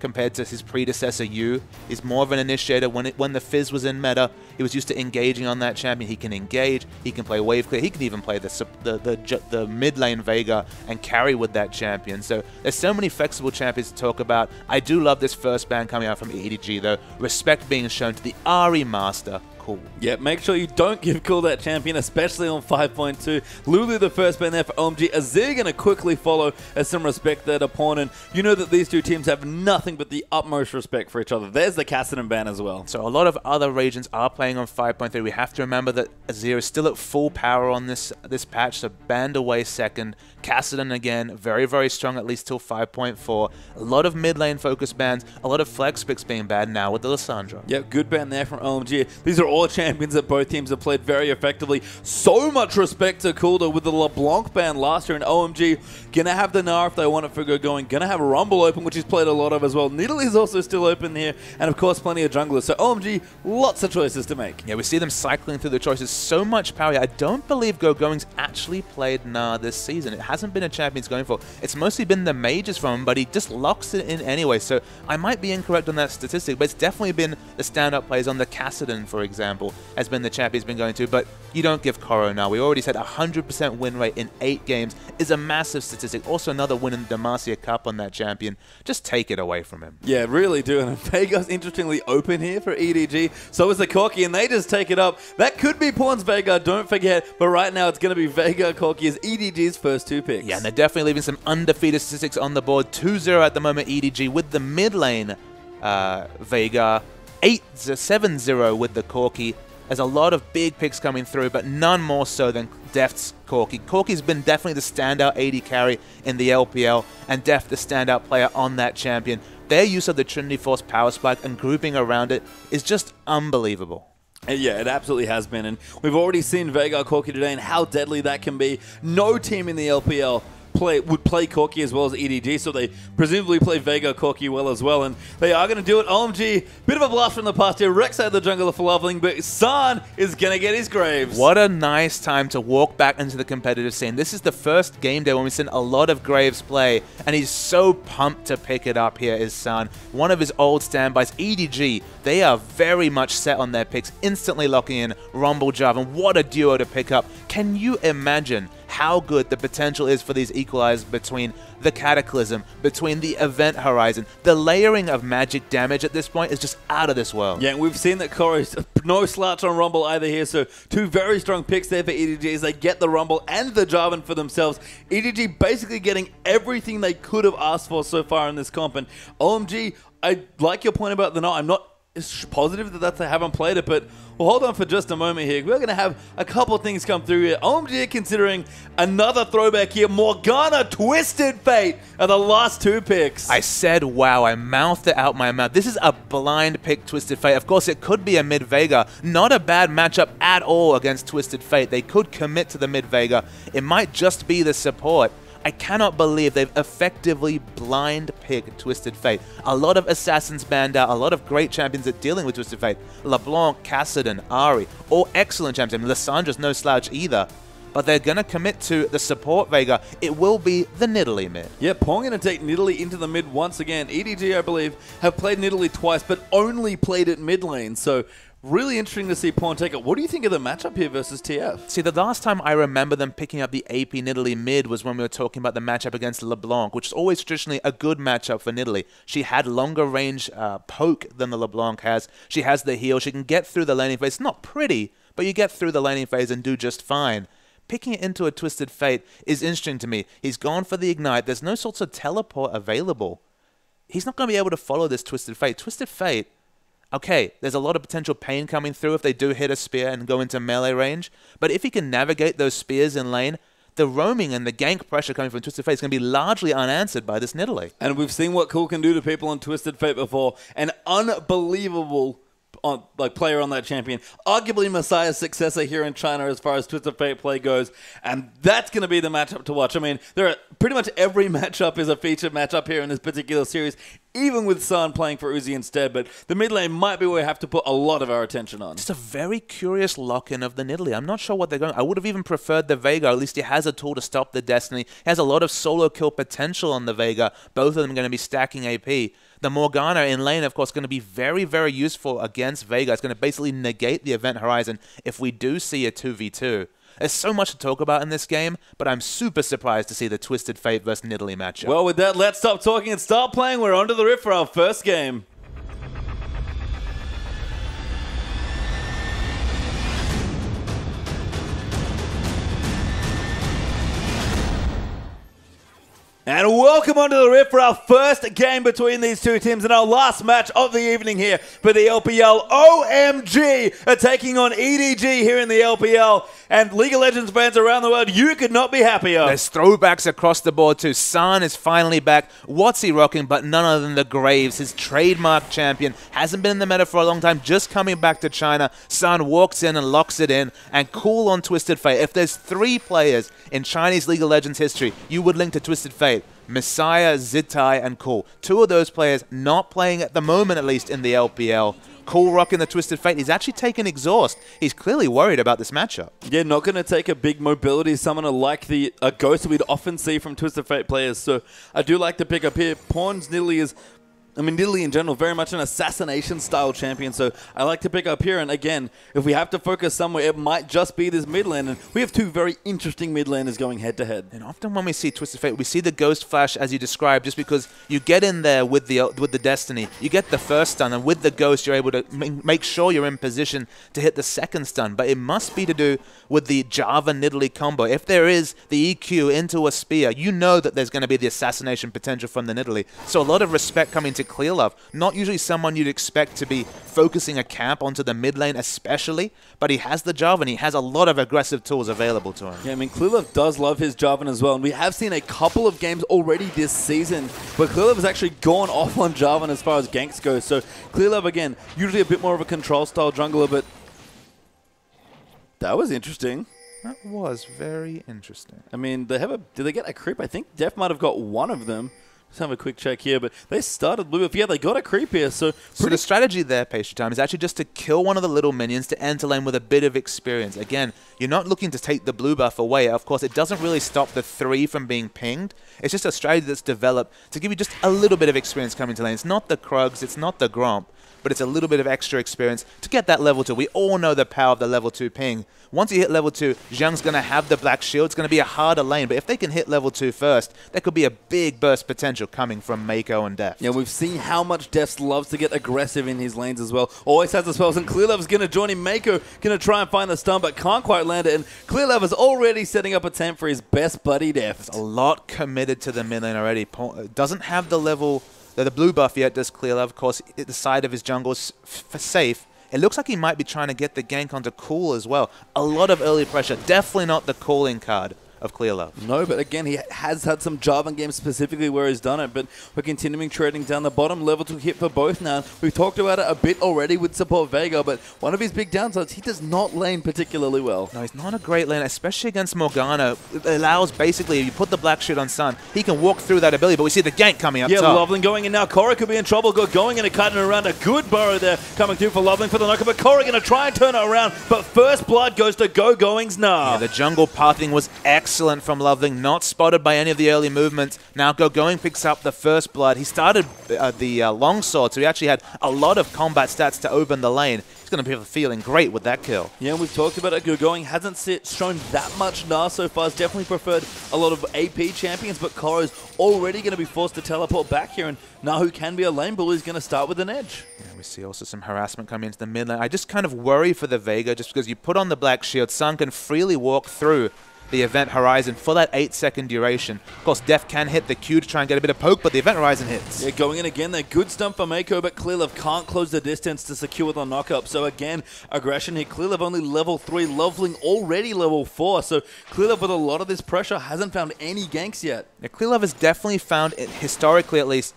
compared to his predecessor, Yu. He's more of an initiator. When the Fizz was in meta, he was used to engaging on that champion. He can engage, he can play wave clear, he can even play the mid lane Veigar and carry with that champion. So there's so many flexible champions to talk about. I do love this first ban coming out from EDG though. Respect being shown to the Ahri Master. Cool. Yeah, make sure you don't give cool that champion, especially on 5.2. Lulu, the first ban there for OMG. Azir going to quickly follow as some respect that opponent. You know that these two teams have nothing but the utmost respect for each other. There's the Kassadin ban as well. So a lot of other regions are playing on 5.3. We have to remember that Azir is still at full power on this patch, so banned away second. Kassadin again, very, very strong, at least till 5.4. A lot of mid lane focus bans, a lot of flex picks being banned now with the Lissandra. Yeah, good ban there from OMG. These are all champions that both teams have played very effectively. So much respect to Kulda with the LeBlanc ban last year, and OMG gonna have the Gnar if they want it for Gogoing. Gonna have a Rumble open, which he's played a lot of as well. Nidalee is also still open here, and of course plenty of junglers. So OMG, lots of choices to make. Yeah, we see them cycling through the choices. So much power. I don't believe Gogoing's actually played Gnar this season. It hasn't been a champion he's going for. It's mostly been the mages from him, but he just locks it in anyway. So I might be incorrect on that statistic, but it's definitely been the stand-up plays on the Kassadin, for example, has been the champion he's been going to. But you don't give Koro now. We already said 100% win rate in 8 games is a massive statistic. Also another win in the Demacia Cup on that champion. Just take it away from him. Yeah, really do. And Veigar's interestingly open here for EDG. So is the Corki, and they just take it up. That could be Pawn's Veigar, don't forget. But right now it's going to be Veigar Corki as EDG's first 2 picks. Yeah, and they're definitely leaving some undefeated statistics on the board. 2-0 at the moment EDG with the mid lane Veigar. 7-0 with the Corki. There's a lot of big picks coming through, but none more so than Deft's Corki. Corki's been definitely the standout AD carry in the LPL, and Deft the standout player on that champion. Their use of the Trinity Force power spike and grouping around it is just unbelievable. Yeah, it absolutely has been, and we've already seen Veigar Corki today and how deadly that can be. No team in the LPL would play Corki as well as EDG, so they presumably play Veigar Corki well as well, and they are going to do it. OMG, bit of a blast from the past here. Rek'Sai the jungler for LoveLing, but San is going to get his Graves. What a nice time to walk back into the competitive scene. This is the first game day when we've seen a lot of Graves play, and he's so pumped to pick it up here is San. One of his old standbys, EDG, they are very much set on their picks, instantly locking in Rumble Jarvan. What a duo to pick up. Can you imagine how good the potential is for these equalizers between the Cataclysm, between the Event Horizon? The layering of magic damage at this point is just out of this world. Yeah, and we've seen that Koro's no slouch on Rumble either here, so 2 very strong picks there for EDG as they get the Rumble and the Jarvan for themselves. EDG basically getting everything they could have asked for so far in this comp, and OMG, I like your point about the Gnar. I'm not positive that they haven't played it, but we'll hold on for just a moment here. We're going to have a couple of things come through here. OMG considering another throwback here. Morgana Twisted Fate are the last 2 picks. I said wow. I mouthed it out my mouth. This is a blind pick, Twisted Fate. Of course, it could be a mid Veigar. Not a bad matchup at all against Twisted Fate. They could commit to the mid Veigar. It might just be the support. I cannot believe they've effectively blind picked Twisted Fate. A lot of assassins banned out, a lot of great champions at dealing with Twisted Fate. LeBlanc, Kassadin, Ahri, all excellent champions. Lissandra's no slouch either. But they're going to commit to the support Veigar. It will be the Nidalee mid. Yeah, Pong going to take Nidalee into the mid once again. EDG, I believe, have played Nidalee twice, but only played it mid lane. So really interesting to see Pawn take it. What do you think of the matchup here versus TF? See, the last time I remember them picking up the AP Nidalee mid was when we were talking about the matchup against LeBlanc, which is always traditionally a good matchup for Nidalee. She had longer range poke than the LeBlanc has. She has the heal. She can get through the laning phase. Not pretty, but you get through the laning phase and do just fine. Picking it into a Twisted Fate is interesting to me. He's gone for the Ignite. There's no sorts of teleport available. He's not going to be able to follow this Twisted Fate. Twisted Fate, okay, there's a lot of potential pain coming through if they do hit a spear and go into melee range. But if he can navigate those spears in lane, the roaming and the gank pressure coming from Twisted Fate is going to be largely unanswered by this Nidalee. And we've seen what Cool can do to people on Twisted Fate before. An unbelievable player on that champion. Arguably Messiah's successor here in China as far as Twisted Fate play goes. And that's going to be the matchup to watch. I mean, pretty much every matchup is a featured matchup here in this particular series. even with San playing for Uzi instead, but the mid lane might be where we have to put a lot of our attention on. Just a very curious lock-in of the Nidalee. I'm not sure what they're going. I would have even preferred the Veigar. At least he has a tool to stop the Destiny. He has a lot of solo kill potential on the Veigar. Both of them going to be stacking AP. The Morgana in lane, of course, going to be very, very useful against Veigar. It's going to basically negate the Event Horizon if we do see a 2v2. There's so much to talk about in this game, but I'm super surprised to see the Twisted Fate versus Nidalee matchup. Well, with that, let's stop talking and start playing. We're onto the rift for our first game. And welcome onto the rift for our first game between these two teams and our last match of the evening here for the LPL. OMG are taking on EDG here in the LPL. And League of Legends fans around the world, you could not be happier. There's throwbacks across the board too. San is finally back. What's he rocking but none other than the Graves, his trademark champion. Hasn't been in the meta for a long time, just coming back to China. San walks in and locks it in. And cool on Twisted Fate. If there's 3 players in Chinese League of Legends history you would link to Twisted Fate, Messiah, Zitai, and Cool. 2 of those players not playing at the moment, at least, in the LPL. Cool rocking the Twisted Fate. He's actually taken Exhaust. He's clearly worried about this matchup. Yeah, not going to take a big mobility summoner like the Ghost that we'd often see from Twisted Fate players. So I do like the pick up here. Pawns Nidalee is... Nidalee in general, very much an assassination-style champion, so I like to pick up here. And again, if we have to focus somewhere, it might just be this mid lane. And we have 2 very interesting mid laners going head-to-head. And often when we see Twisted Fate, we see the Ghost Flash, as you described, just because you get in there with the Destiny, you get the first stun, and with the Ghost, you're able to make sure you're in position to hit the second stun. But it must be to do with the Jarvan Nidalee combo. If there is the EQ into a spear, you know that there's going to be the assassination potential from the Nidalee. So a lot of respect coming to Clearlove. Not usually someone you'd expect to be focusing a camp onto the mid lane especially, but he has the Jarvan. He has a lot of aggressive tools available to him. Yeah, Clearlove does love his Jarvan as well, and we have seen a couple of games already this season where Clearlove has actually gone off on Jarvan as far as ganks go. So Clearlove, again, usually a bit more of a control-style jungler, but that was interesting. That was very interesting. Did they get a creep? I think Deft might have got one of them. Let's have a quick check here, but they started blue. Yeah, they got a creep here. So the strategy there, Patient Time, is actually just to kill one of the little minions to enter lane with a bit of experience. Again, you're not looking to take the blue buff away. Of course, it doesn't really stop the 3 from being pinged. It's just a strategy that's developed to give you just a little bit of experience coming to lane. It's not the Krugs, it's not the Gromp, but it's a little bit of extra experience to get that level 2. We all know the power of the level 2 ping. Once you hit level 2, Xiyang's going to have the black shield. It's going to be a harder lane, but if they can hit level 2 first, there could be a big burst potential coming from Meiko and Deft. Yeah, we've seen how much Deft loves to get aggressive in his lanes as well. Always has the spells, and Clearlove's going to join him. Meiko going to try and find the stun, but can't quite land it, and Clearlove is already setting up a tent for his best buddy, Deft. There's a lot committed to the mid lane already. Doesn't have the level... The blue buff yet does Clearlove. Of course, at the side of his jungle is safe. It looks like he might be trying to get the gank onto Cool as well. A lot of early pressure. Definitely not the calling card of Clearlove. No, but again, he has had some Jarvan games specifically where he's done it, but we're continuing trading down the bottom. Level 2 hit for both now. We've talked about it a bit already with support Veigar, but one of his big downsides, he does not lane particularly well. No, he's not a great lane, especially against Morgana. It allows, basically, if you put the black shit on Sun, he can walk through that ability, but we see the gank coming up top. Yeah, LoveLing going in now. Korra could be in trouble. Going in and cutting around. A good burrow there coming through for LoveLing for the knockup, but Korra going to try and turn it around, but first blood goes to Gogoing's Gnar. Yeah, the jungle pathing was excellent from LoveLing. Not spotted by any of the early movements. Now Gogoing picks up the first blood. He started the longsword, so he actually had a lot of combat stats to open the lane. He's going to be feeling great with that kill. Yeah, we've talked about it. Gogoing hasn't shown that much Gnar so far. He's definitely preferred a lot of AP champions, but Korra's already going to be forced to teleport back here, and Gnar, who can be a lane bull, is going to start with an edge. Yeah, we see also some harassment coming into the mid lane. I just kind of worry for the Veigar, just because you put on the black shield, Sun can freely walk through the event horizon for that 8-second duration. Of course, Deft can hit the Q to try and get a bit of poke, but the event horizon hits. Yeah, going in again there. Good stump for Meiko, but Clearlove can't close the distance to secure the knockup. So again, aggression here. Clearlove only level 3, LoveLing already level 4. So Clearlove, with a lot of this pressure, hasn't found any ganks yet. Yeah, Clearlove has definitely found, historically at least,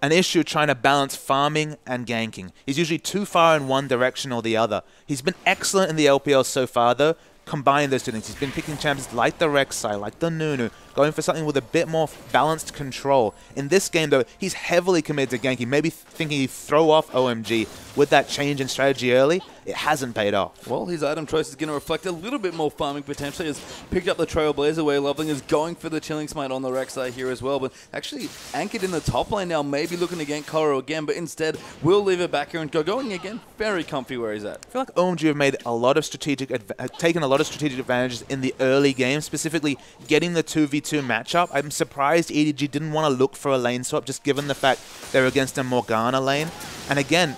an issue trying to balance farming and ganking. He's usually too far in one direction or the other. He's been excellent in the LPL so far, though. combine those two things. He's been picking champions like the Rek'Sai, like the Nunu, going for something with a bit more balanced control. In this game, though, he's heavily committed to ganking, maybe thinking he'd throw off OMG with that change in strategy early. It hasn't paid off. Well, his item choice is going to reflect a little bit more farming potentially. Has picked up the Trailblazer where LoveLing is going for the Chilling Smite on the Rek'Sai here as well, but actually anchored in the top lane now, maybe looking to gank Koro again, but instead will leave it back here and Gogoing again. Very comfy where he's at. I feel like OMG have made a lot of taken a lot of strategic advantages in the early game, specifically getting the 2v2 matchup. I'm surprised EDG didn't want to look for a lane swap, just given the fact they're against a Morgana lane. And again,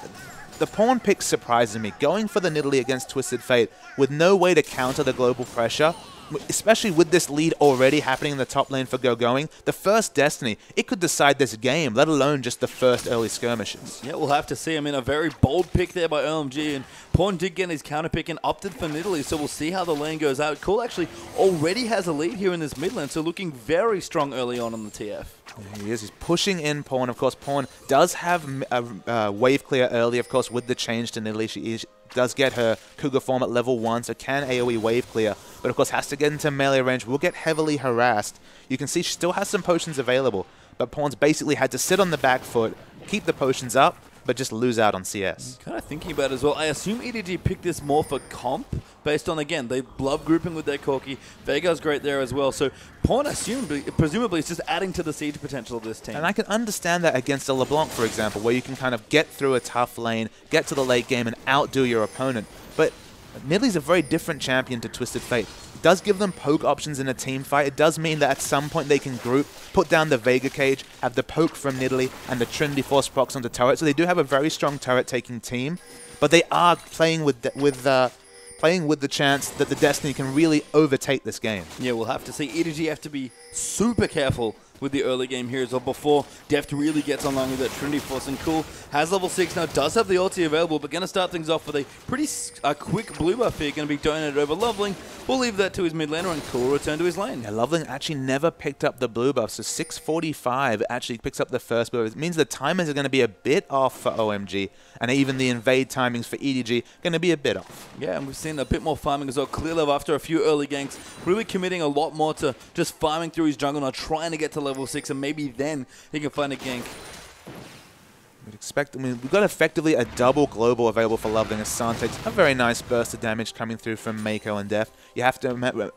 the pawn pick surprises me. Going for the Nidalee against Twisted Fate with no way to counter the global pressure, especially with this lead already happening in the top lane for Gogoing, the first Destiny, it could decide this game, let alone just the first early skirmishes. Yeah, we'll have to see. I mean, a very bold pick there by OMG, and Pawn did get his counter pick and opted for Nidalee, so we'll see how the lane goes out. Cool actually already has a lead here in this mid lane, so looking very strong early on the TF. Yeah, he is. He's pushing in Pawn. Of course, Pawn does have a wave clear early, of course, with the change to Nidalee. She does get her Cougar form at level 1, so can AoE wave clear, but of course has to get into melee range, will get heavily harassed. You can see she still has some potions available, but Pawn's basically had to sit on the back foot, keep the potions up, but just lose out on CS. Kind of thinking about it as well, I assume EDG picked this more for comp, based on, again, they love grouping with their Corki. Veigar's great there as well, so Pawn presumably is just adding to the siege potential of this team. And I can understand that against a LeBlanc, for example, where you can kind of get through a tough lane, get to the late game, and outdo your opponent. But Nidalee's a very different champion to Twisted Fate. It does give them poke options in a team fight. It does mean that at some point they can group, put down the Veigar cage, have the poke from Nidalee, and the Trinity Force procs onto turret. So they do have a very strong turret-taking team, but they are playing with the chance that the Destiny can really overtake this game. Yeah, we'll have to see. EDG have to be super careful with the early game here as well before Deft really gets online with that Trinity Force. And Cool has level 6 now, does have the ulti available, but going to start things off with a pretty quick blue buff here, going to be donated over LoveLing. We'll leave that to his mid laner and Cool return to his lane. Yeah, LoveLing actually never picked up the blue buff, so 6:45 actually picks up the first blue buff. It means the timings are going to be a bit off for OMG, and even the invade timings for EDG going to be a bit off. Yeah, and we've seen a bit more farming as well. Clearlove, after a few early ganks, really committing a lot more to just farming through his jungle now, trying to get to level 6, and maybe then he can find a gank. We'd expect, I mean, we've got effectively a double global available for LoveLing as San takes a very nice burst of damage coming through from Meiko and Deft. You have to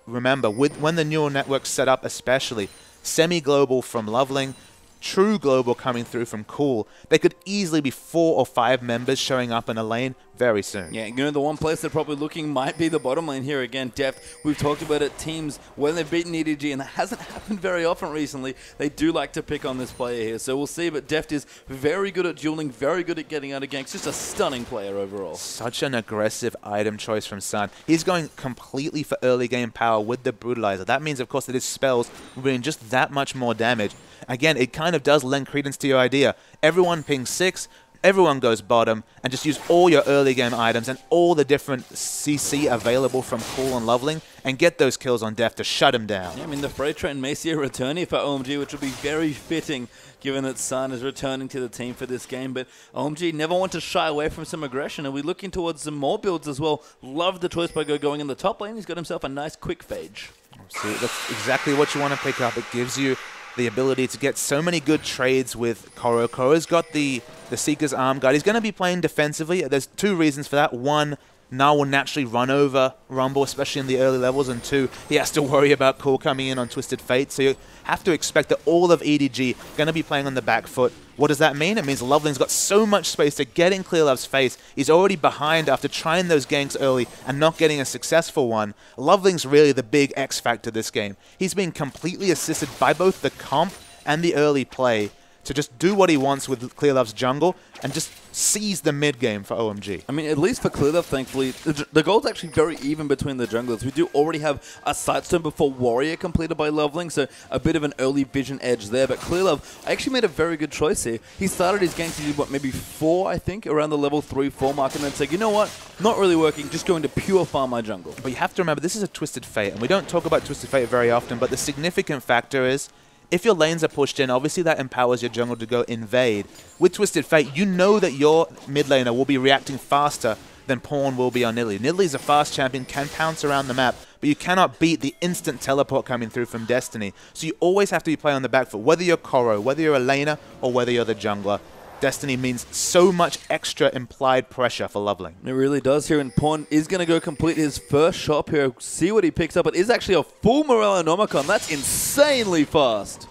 remember, when the neural network's set up especially, semi-global from LoveLing, true global coming through from Cool, there could easily be 4 or 5 members showing up in a lane very soon. Yeah, you know, the one place they're probably looking might be the bottom lane here again. Deft, we've talked about it, teams, when they've beaten EDG, and that hasn't happened very often recently, they do like to pick on this player here. So we'll see, but Deft is very good at dueling, very good at getting out of ganks, just a stunning player overall. Such an aggressive item choice from San. He's going completely for early game power with the Brutalizer. That means, of course, that his spells will bring just that much more damage. Again, it kind of does lend credence to your idea. Everyone pings 6, everyone goes bottom, and just use all your early game items and all the different CC available from Cool and LoveLing and get those kills on Deft to shut him down. Yeah, I mean, the Freight Train may see a return here for OMG, which will be very fitting given that San is returning to the team for this game. But OMG never want to shy away from some aggression, and we're looking towards some more builds as well. Love the choice by Gogoing in the top lane. He's got himself a nice quick phage. See, that's exactly what you want to pick up. It gives you the ability to get so many good trades with Koro. Koro's got the Seeker's Arm Guard. He's going to be playing defensively. There's 2 reasons for that. 1, Gnar will naturally run over Rumble, especially in the early levels, and 2, he has to worry about Cool coming in on Twisted Fate. So you have to expect that all of EDG going to be playing on the back foot. What does that mean? It means LoveLing's got so much space to get in Clearlove's face. He's already behind after trying those ganks early and not getting a successful one. LoveLing's really the big X factor this game. He's being completely assisted by both the comp and the early play to just do what he wants with Clearlove's jungle and just seize the mid game for OMG. I mean, at least for Clearlove, thankfully, the goal's actually very even between the junglers. We do already have a Sightstone before Warrior completed by LoveLing, so a bit of an early vision edge there. But Clearlove actually made a very good choice here. He started his ganks, he did, what, maybe 4, I think, around the level 3-4 mark, and then said, you know what, not really working, just going to pure farm my jungle. But you have to remember, this is a Twisted Fate, and we don't talk about Twisted Fate very often, but the significant factor is, if your lanes are pushed in, obviously that empowers your jungle to go invade. With Twisted Fate, you know that your mid laner will be reacting faster than Pawn will be on Nidalee. Nidalee's a fast champion, can pounce around the map, but you cannot beat the instant teleport coming through from Destiny. So you always have to be playing on the back foot, whether you're Koro, whether you're a laner, or whether you're the jungler. Destiny means so much extra implied pressure for LoveLing. It really does here, and Pawn is going to go complete his first shop here, see what he picks up. It is actually a full Morellonomicon. That's insanely fast.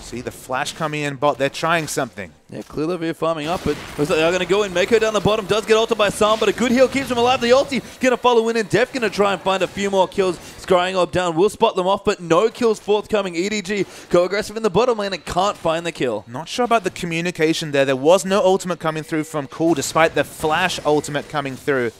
See the flash coming in bot, they're trying something. Yeah, Clearlove here farming up, but looks like they're going to go in. Meiko down the bottom, does get ulted by Sam, but a good heal keeps him alive. The ulti going to follow in, and Deft going to try and find a few more kills. Scrying up down will spot them off, but no kills forthcoming. EDG go aggressive in the bottom lane and can't find the kill. Not sure about the communication there. There was no ultimate coming through from Cool, despite the flash ultimate coming through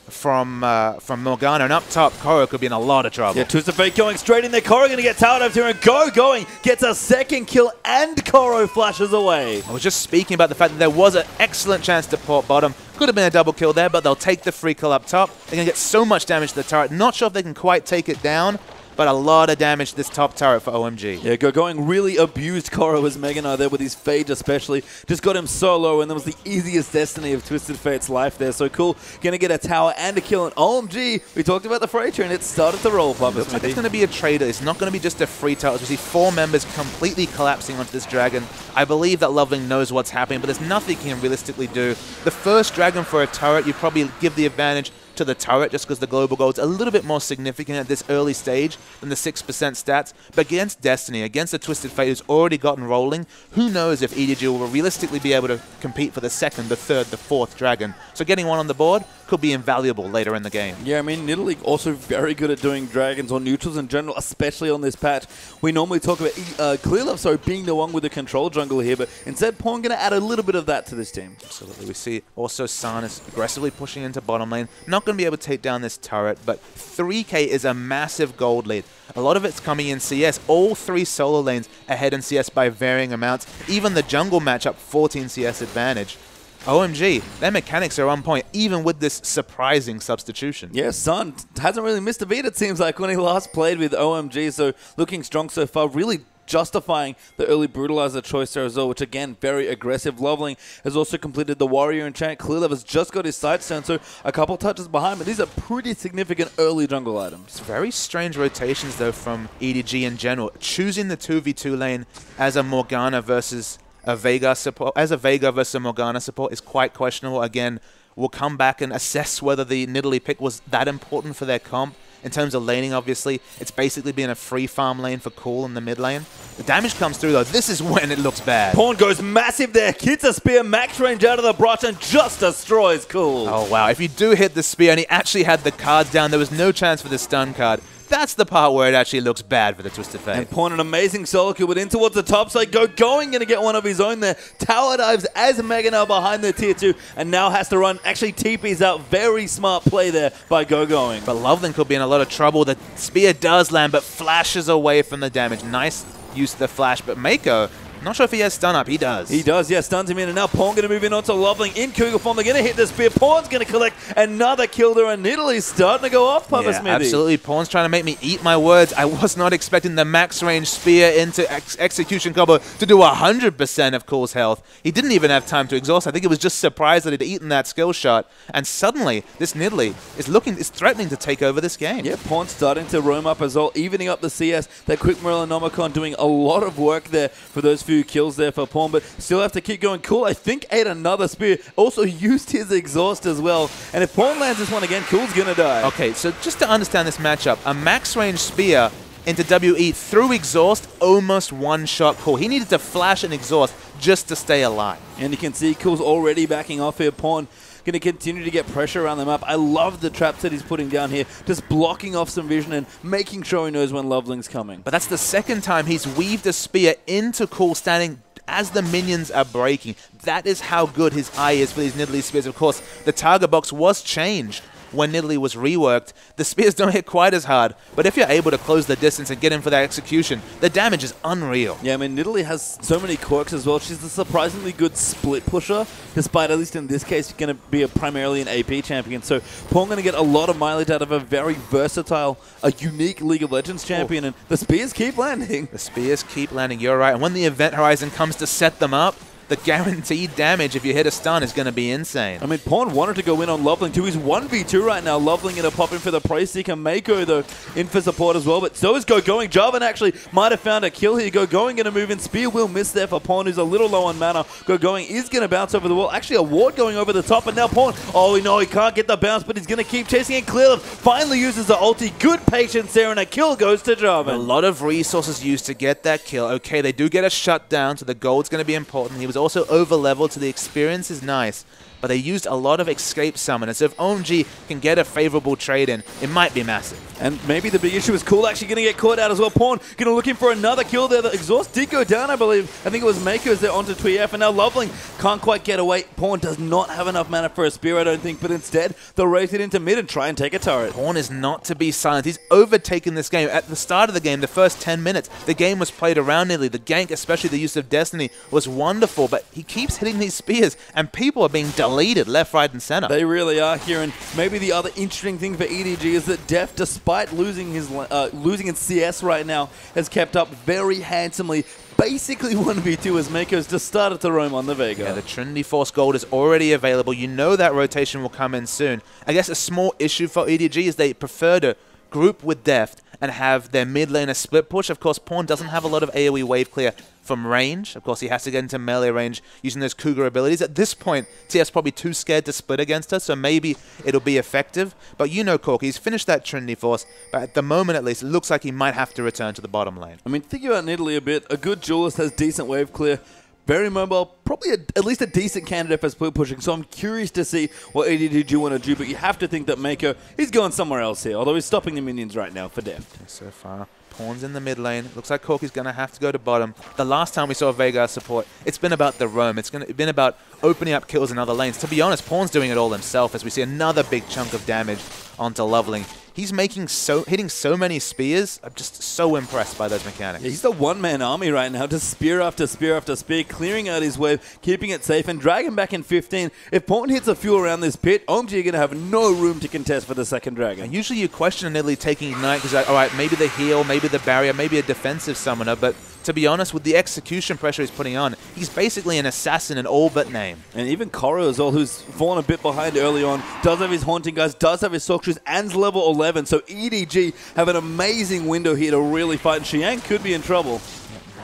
from Morgana, and up top, Koro could be in a lot of trouble. Yeah, Twisted Fate going straight in there. Koro going to get towered over here, and Gogoing gets a second kill, and Koro flashes away. I was just speaking about the fact that there was an excellent chance to port bottom. Could have been a double kill there, but they'll take the free kill up top. They're going to get so much damage to the turret. Not sure if they can quite take it down, but a lot of damage to this top turret for OMG. Yeah, Gogoing really abused Koro as Mega Knight there with his Phage especially. Just got him so low, and that was the easiest destiny of Twisted Fate's life there. So cool, gonna get a tower and a kill. And OMG, we talked about the freighter, and it started to roll, Papa Looks like Smithy. it's going to be a trader. It's not going to be just a free turret. We see 4 members completely collapsing onto this dragon. I believe that LoveLing knows what's happening, but there's nothing he can realistically do. The first dragon for a turret, you probably give the advantage to the turret just because the global gold's a little bit more significant at this early stage than the 6% stats. But against Destiny, against the Twisted Fate who's already gotten rolling, who knows if EDG will realistically be able to compete for the 2nd, the 3rd, the 4th dragon. So getting one on the board could be invaluable later in the game. Yeah, I mean, Nidalee also very good at doing dragons or neutrals in general, especially on this patch. We normally talk about Clearlove, being the one with the control jungle here, but instead Pawn going to add a little bit of that to this team. Absolutely. We see also Sarnis aggressively pushing into bottom lane. Not going to be able to take down this turret, but 3k is a massive gold lead. A lot of it's coming in CS. All 3 solo lanes ahead in CS by varying amounts. Even the jungle matchup, 14 CS advantage. OMG, their mechanics are on point, even with this surprising substitution. Yeah, Sun hasn't really missed a beat, it seems like, when he last played with OMG, so looking strong so far, really justifying the early Brutalizer choice there as well, which again, very aggressive. LoveLing has also completed the Warrior enchant. Clearlove has just got his Sightstone, so a couple touches behind, but these are pretty significant early jungle items. Very strange rotations, though, from EDG in general. Choosing the 2v2 lane as a Morgana versus a Veigar support, as a Veigar versus a Morgana support is quite questionable. Again, we'll come back and assess whether the Nidalee pick was that important for their comp. In terms of laning, obviously, it's basically been a free farm lane for Cool in the mid lane. The damage comes through, though. This is when it looks bad. Pawn goes massive there, hits a spear, max range out of the brush, and just destroys Cool. Oh, wow. If you do hit the spear, and he actually had the cards down, there was no chance for the stun card. That's the part where it actually looks bad for the Twisted Fate. And Pawn an amazing solo kill, but in towards the top side. Gogoing going to get one of his own there. Tower dives as Mega Knight behind the tier 2, and now has to run. Actually, TP's out. Very smart play there by Gogoing. But LoveLing could be in a lot of trouble. The spear does land, but flashes away from the damage. Nice use of the flash, but Meiko, not sure if he has stun up. He does. He does, yeah. Stuns him in, and now Pawn going to move in onto LoveLing in Cougar form. They're going to hit the spear. Pawn's going to collect another kill there, and Nidalee's starting to go off, Papa Smithy. Absolutely. Pawn's trying to make me eat my words. I was not expecting the max range spear into execution combo to do 100% of Cool's health. He didn't even have time to exhaust. I think he was just surprised that he'd eaten that skill shot. And suddenly, this Nidalee is threatening to take over this game. Yeah, Pawn's starting to roam up as well, evening up the CS. That quick Morellonomicon doing a lot of work there for those few kills there for Pawn, but still have to keep going. Cool, I think, ate another spear. Also used his exhaust as well. And if Pawn lands this one again, Cool's going to die. Okay, so just to understand this matchup, a max range spear into WE through exhaust almost one-shot Cool. He needed to flash and exhaust just to stay alive. And you can see Cool's already backing off here. Pawn going to continue to get pressure around the map. I love the traps that he's putting down here, just blocking off some vision and making sure he knows when LoveLing's coming. But that's the second time he's weaved a spear into Cool standing as the minions are breaking. That is how good his eye is for these Nidalee spears. Of course, the target box was changed when Nidalee was reworked. The spears don't hit quite as hard, but if you're able to close the distance and get in for that execution, the damage is unreal. Yeah, I mean, Nidalee has so many quirks as well. She's a surprisingly good split pusher, despite, at least in this case, going to be primarily an AP champion. So Pawn going to get a lot of mileage out of a very versatile, a unique League of Legends champion, and the spears keep landing. The spears keep landing, you're right. And when the event horizon comes to set them up, the guaranteed damage if you hit a stun is going to be insane. I mean, Pawn wanted to go in on LoveLing too. He's 1v2 right now. LoveLing going to pop in for the Prey Seeker. Meiko, though, in for support as well. But so is Gogoing. Jarvan actually might have found a kill here. Gogoing going to move in. Spear will miss there for Pawn, who's a little low on mana. Gogoing is going to bounce over the wall. Actually, a ward going over the top. And now Pawn, oh no, he can't get the bounce, but he's going to keep chasing it. Clearlove finally uses the ulti. Good patience there, and a kill goes to Jarvan. A lot of resources used to get that kill. Okay, they do get a shutdown, so the gold's going to be important. He was also over-leveled, so the experience is nice. But they used a lot of escape summoners. So if OMG can get a favorable trade in, it might be massive. And maybe the big issue is Cool actually going to get caught out as well. Pawn going to look in for another kill there. The exhaust did go down, I believe. I think it was Meiko's there onto TF, and now LoveLing can't quite get away. Pawn does not have enough mana for a spear, I don't think, but instead they'll rotate into mid and try and take a turret. Pawn is not to be silent. He's overtaken this game. At the start of the game, the first 10 minutes, the game was played around nearly. The gank, especially the use of Destiny, was wonderful, but he keeps hitting these spears, and people are being deleted left, right, and center. They really are here, and maybe the other interesting thing for EDG is that Deft, despite losing his in CS right now, has kept up very handsomely. Basically 1v2 as Meiko's just started to roam on the Veigar. Yeah, the Trinity Force gold is already available. You know that rotation will come in soon. I guess a small issue for EDG is they prefer to group with Deft and have their mid laner split push. Of course, Pawn doesn't have a lot of AoE wave clear from range. Of course, he has to get into melee range using those Cougar abilities. At this point, TF's probably too scared to split against us, so maybe it'll be effective. But you know Corki, he's finished that Trinity Force, but at the moment at least, it looks like he might have to return to the bottom lane. I mean, think about Nidalee a bit. A good duelist has decent wave clear. Very mobile, probably at least a decent candidate for split pushing, so I'm curious to see what EDG G1 want to do, but you have to think that Meiko is going somewhere else here, although he's stopping the minions right now for Deft. So far, Pawn's in the mid lane. Looks like Corki's going to have to go to bottom. The last time we saw Veigar support, it's been about the roam. It's been about opening up kills in other lanes. To be honest, Pawn's doing it all himself as we see another big chunk of damage onto LoveLing. He's hitting so many spears. I'm just so impressed by those mechanics. Yeah, he's the one-man army right now, just spear after spear after spear, clearing out his wave, keeping it safe, and dragging back in 15. If Pawn hits a few around this pit, OMG are going to have no room to contest for the second dragon. And usually you question Nidalee taking Ignite because, like, all right, maybe the heal, maybe the barrier, maybe a defensive summoner, but to be honest, with the execution pressure he's putting on, he's basically an assassin in all but name. And even Koro as well, who's fallen a bit behind early on, does have his Haunting Guys, does have his Sorceress, and's level 11. So EDG have an amazing window here to really fight, and Xiyang could be in trouble.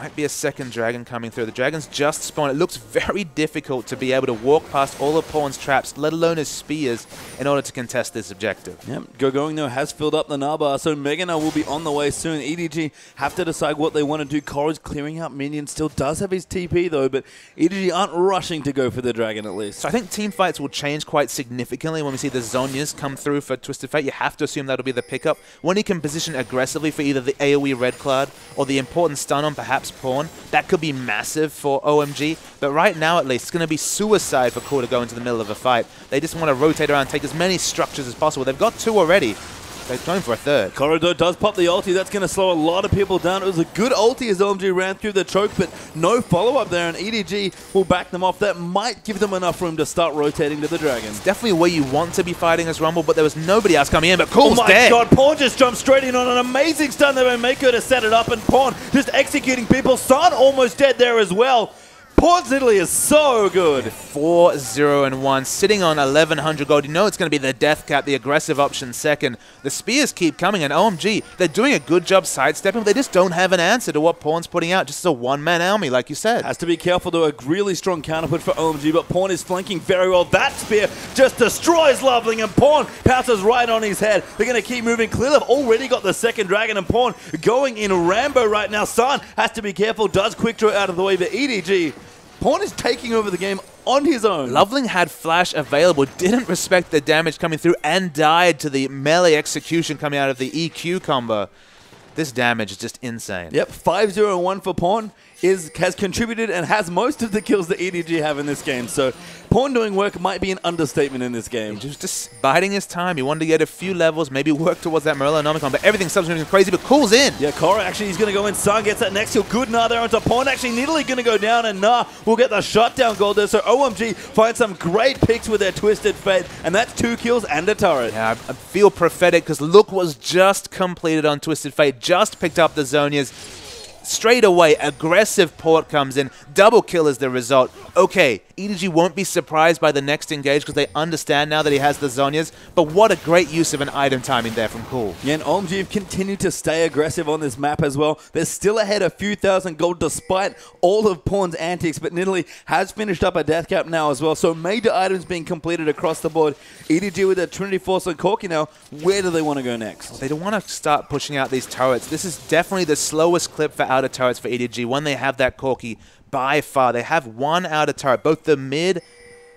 Might be a second dragon coming through. The dragon's just spawned. It looks very difficult to be able to walk past all of Pawn's traps, let alone his spears, in order to contest this objective. Yep. Gogoing, though, has filled up the Naba, so Morgana will be on the way soon. EDG have to decide what they want to do. Koro's clearing out minions, still does have his TP, though, but EDG aren't rushing to go for the dragon, at least. So I think team fights will change quite significantly when we see the Zhonya's come through for Twisted Fate. You have to assume that'll be the pickup. When he can position aggressively for either the AoE Red Cloud or the important stun on perhaps Pawn, that could be massive for OMG. But right now, at least, it's going to be suicide for Core to go into the middle of a fight. They just want to rotate around, take as many structures as possible. They've got two already. They're going for a third. Koro does pop the ulti. That's going to slow a lot of people down. It was a good ulti as OMG ran through the choke, but no follow-up there, and EDG will back them off. That might give them enough room to start rotating to the dragon. It's definitely where you want to be fighting as Rumble, but there was nobody else coming in, but Cool's dead. Oh my god, Pawn just jumped straight in on an amazing stun there by Meiko to set it up, and Pawn just executing people. San almost dead there as well. Pawn's Nidalee is so good. 4-0-1, sitting on 1,100 gold. You know it's going to be the death cap, the aggressive option second. The spears keep coming, and OMG, they're doing a good job sidestepping, but they just don't have an answer to what Pawn's putting out. Just a one-man army, like you said. Has to be careful, though. A really strong counterput for OMG, but Pawn is flanking very well. That spear just destroys LoveLing, and Pawn pounces right on his head. They're going to keep moving. Clearlove already got the second dragon, and Pawn going in Rambo right now. San has to be careful, does quick draw out of the way, but EDG, Pawn is taking over the game on his own. LoveLing had flash available, didn't respect the damage coming through, and died to the melee execution coming out of the EQ combo. This damage is just insane. Yep, 5-0-1 for Pawn has contributed and has most of the kills that EDG have in this game. So Pawn doing work might be an understatement in this game. He was just biding his time. He wanted to get a few levels, maybe work towards that Morellonomicon, but everything's subsequently crazy, but Cool's in. Yeah, Koro actually, he's going to go in. San gets that next kill. Good Gnar there onto Pawn. Actually, Nidalee going to go down, and Gnar will get the shutdown gold there. So OMG finds some great picks with their Twisted Fate, and that's 2 kills and a turret. Yeah, I feel prophetic because look was just completed on Twisted Fate, just picked up the Zhonya's. straight away, aggressive port comes in. Double kill is the result. Okay, EDG won't be surprised by the next engage because they understand now that he has the Zhonya's, but what a great use of an item timing there from Cool. Yeah, and OMG have continued to stay aggressive on this map as well. They're still ahead a few thousand gold despite all of Pawn's antics, but Nidalee has finished up a death cap now as well, so major items being completed across the board. EDG with their Trinity Force on Corki now. Where do they want to go next? They don't want to start pushing out these turrets. This is definitely the slowest clip for outer turrets for EDG when they have that Corki. By far, they have one outer turret. Both the mid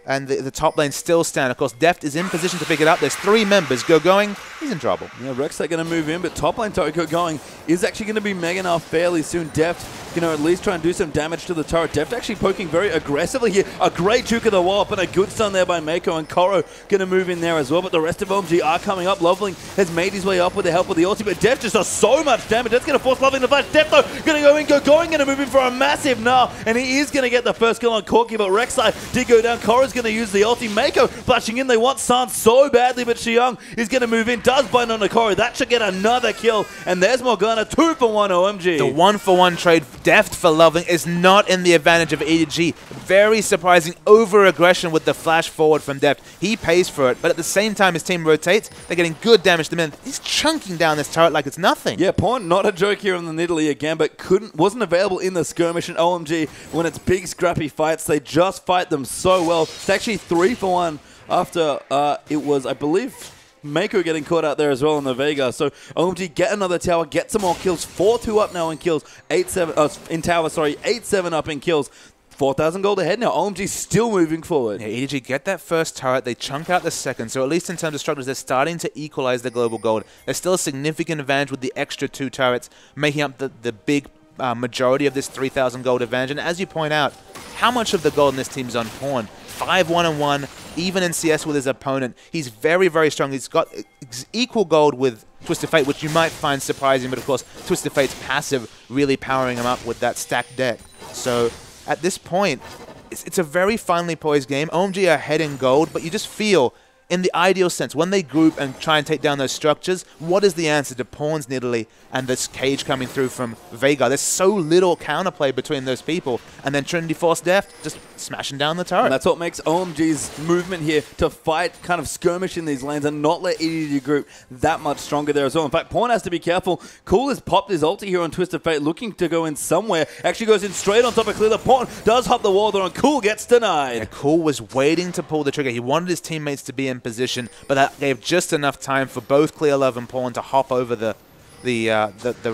and the top lane still stand. Of course, Deft is in position to pick it up. There's 3 members. Gogoing, he's in trouble. Yeah, Rek'Sai going to move in, but top lane turret Gogoing is actually going to be Mega Gnar fairly soon. Deft, at least try and do some damage to the turret. Deft actually poking very aggressively here. A great juke of the wall, but a good stun there by Meiko, and Koro going to move in there as well. But the rest of OMG are coming up. LoveLing has made his way up with the help of the ulti, but Deft just does so much damage. That's going to force LoveLing to flash. Deft, though, going to go in. Gogoing going to move in for a massive Gnar, and he is going to get the first kill on Corki, but Rek'Sai did go down. Koro's going to use the ulti. Meiko flashing in. They want San so badly, but Xiyang is going to move in. Does bind on the Koro. That should get another kill, and there's Morgana. 2 for 1 OMG. The 1-for-1 trade, Deft for LoveLing, is not in the advantage of EDG. Very surprising over-aggression with the flash forward from Deft. He pays for it, but at the same time his team rotates, they're getting good damage to minute. He's chunking down this turret like it's nothing. Yeah, Pawn, not a joke here on the Nidalee again, but wasn't available in the skirmish, and OMG, when it's big scrappy fights, they just fight them so well. It's actually 3 for 1 after it was, I believe, Meiko getting caught out there as well on the Veigar. So OMG get another tower, get some more kills. 4-2 up now in kills. 8-7 in tower, sorry. 8-7 up in kills. 4,000 gold ahead now. OMG still moving forward. Yeah, EDG get that first turret, they chunk out the second. So at least in terms of structures, they're starting to equalize the global gold. There's still a significant advantage with the extra 2 turrets, making up the big majority of this 3,000 gold advantage. And as you point out, how much of the gold in this team's on Pawn? 5-1-1, even in CS with his opponent. He's very, very strong. He's got equal gold with Twisted Fate, which you might find surprising, but of course, Twisted Fate's passive really powering him up with that stacked deck. So at this point, it's a very finely poised game. OMG are ahead in gold, but you just feel, in the ideal sense, when they group and try and take down those structures, what is the answer to Pawn's Nidalee and this cage coming through from Veigar? There's so little counterplay between those people. And then Trinity Force Deft just smashing down the turret. And that's what makes OMG's movement here to fight, kind of skirmish in these lanes and not let EDG group that much stronger there as well. In fact, Pawn has to be careful. Cool has popped his ulti here on Twisted Fate, looking to go in somewhere. Actually goes in straight on top of Clearlove. Pawn does hop the wall there, and Cool gets denied. Yeah, Cool was waiting to pull the trigger. He wanted his teammates to be in position, but that gave just enough time for both Clearlove and Pawn to hop over the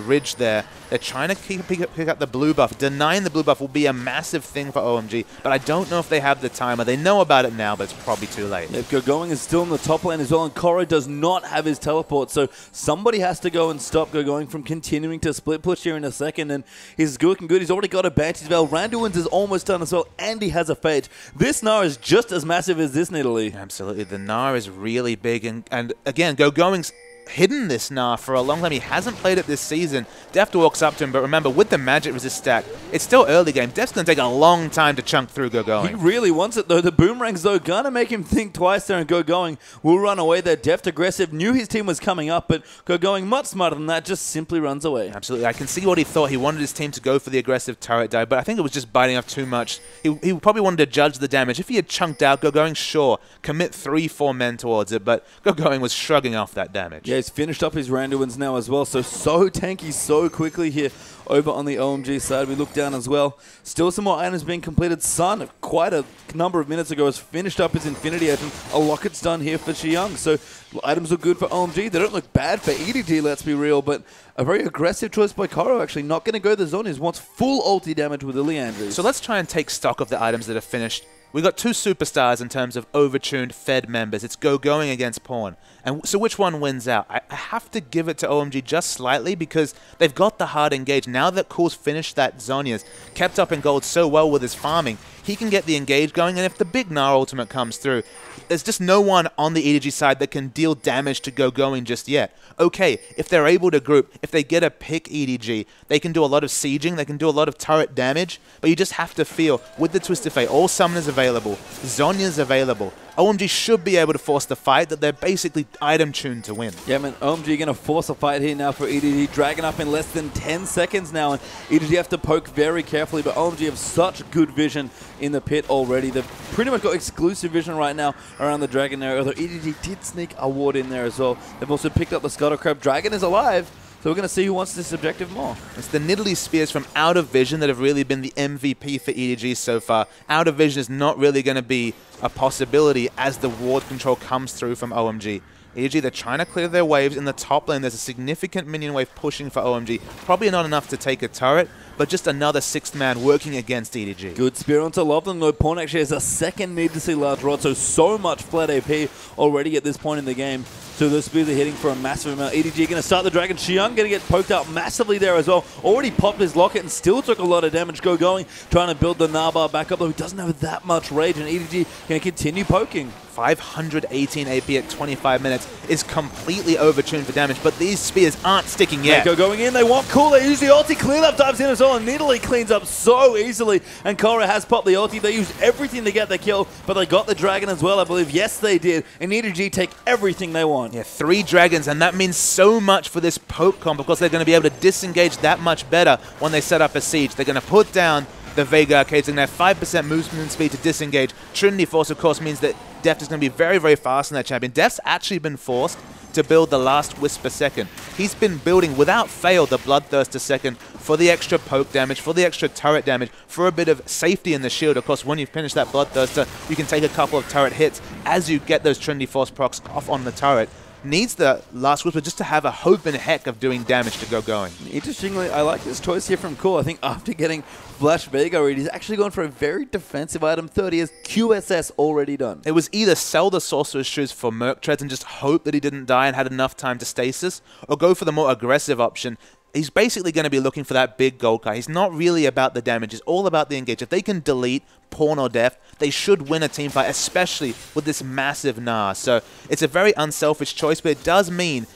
ridge there. They're trying to pick up the blue buff. Denying the blue buff will be a massive thing for OMG, but I don't know if they have the timer. They know about it now, but it's probably too late. Yeah, Gogoing is still in the top lane as well, and Koro does not have his teleport, so somebody has to go and stop Gogoing from continuing to split push here in a second, and he's looking good. He's already got a Banshee's Veil. Randuin's is almost done as well, and he has a Phage. This Gnar is just as massive as this Nidalee. Absolutely. The Gnar is really big, and again, Gogoing's hidden this Gnar for a long time. He hasn't played it this season. Deft walks up to him, but remember, with the magic resist stack, it's still early game. Deft's going to take a long time to chunk through Gogoing. He really wants it, though. The boomerangs, though, going to make him think twice there, and Gogoing will run away there. Deft aggressive, knew his team was coming up, but Gogoing, much smarter than that, just simply runs away. Absolutely. I can see what he thought. He wanted his team to go for the aggressive turret dive, but I think it was just biting off too much. He probably wanted to judge the damage. If he had chunked out Gogoing, sure, commit 3-4 men towards it, but Gogoing was shrugging off that damage. Yeah, he's finished up his Randuins now as well, so tanky so quickly here over on the OMG side. We look down as well. Still some more items being completed. Sun, quite a number of minutes ago, has finished up his Infinity item. A Locket's done here for Xiyang, so items look good for OMG. They don't look bad for EDG, let's be real, but a very aggressive choice by Koro, actually. Not going to go the Zhonya's, wants full ulti damage with the Leandries. So let's try and take stock of the items that are finished. We got 2 superstars in terms of overtuned Fed members. It's Gogoing against Pawn. And so which one wins out? I have to give it to OMG just slightly because they've got the hard engage. Now that Cool's finished that Zhonya's, kept up in gold so well with his farming, he can get the engage going, and if the big Gnar ultimate comes through, there's just no one on the EDG side that can deal damage to Gogoing just yet. Okay, if they're able to group, if they get a pick EDG, they can do a lot of sieging, they can do a lot of turret damage, but you just have to feel, with the Twisted Fate, all summoners available, available. Zhonya's available. OMG should be able to force the fight that they're basically item-tuned to win. Yeah, man, OMG going to force a fight here now for EDG. Dragon up in less than 10 seconds now, and EDG have to poke very carefully, but OMG have such good vision in the pit already. They've pretty much got exclusive vision right now around the Dragon area, although EDG did sneak a ward in there as well. They've also picked up the Scuttle Crab. Dragon is alive, so we're going to see who wants this objective more. It's the Nidalee Spears from Out of Vision that have really been the MVP for EDG so far. Out of Vision is not really going to be a possibility as the ward control comes through from OMG. EDG, they're trying to clear their waves. In the top lane, there's a significant minion wave pushing for OMG. Probably not enough to take a turret, but just another sixth man working against EDG. Good spear onto LoveLing, though. Pawn actually has a second need to see large rod, so much flat AP already at this point in the game. So those spears are hitting for a massive amount. EDG going to start the Dragon. Xiyang going to get poked out massively there as well. Already popped his locket and still took a lot of damage. Gogoing trying to build the Gnar bar back up, though he doesn't have that much rage, and EDG going to continue poking. 518 AP at 25 minutes is completely overtuned for damage, but these spears aren't sticking yet. Meiko going in, they want cool, they use the ulti, Clearlove dives in as well, and Nidalee cleans up so easily, and Korra has popped the ulti. They used everything to get the kill, but they got the Dragon as well, I believe. Yes, they did, and EDG take everything they want. Yeah, 3 dragons, and that means so much for this poke comp because they're going to be able to disengage that much better when they set up a siege. They're going to put down the Veigar arcades, and they have 5% movement speed to disengage. Trinity Force, of course, means that Deft is going to be very, very fast in that champion. Deft's actually been forced to build the last Whisper second. He's been building, without fail, the Bloodthirster second for the extra poke damage, for the extra turret damage, for a bit of safety in the shield. Of course, when you finish that Bloodthirster, you can take a couple of turret hits as you get those Trinity Force procs off on the turret. Needs the last Whisper just to have a hope in heck of doing damage to Gogoing. Interestingly, I like this choice here from Cool. I think after getting Flash Veigar, he's actually gone for a very defensive item. 30 has QSS already done. It was either sell the Sorcerer's Shoes for Merc Treads and just hope that he didn't die and had enough time to stasis, or go for the more aggressive option. He's basically going to be looking for that big gold card. He's not really about the damage. It's all about the engage. If they can delete Pawn or Deft, they should win a team fight, especially with this massive Gnar. So it's a very unselfish choice, but it does mean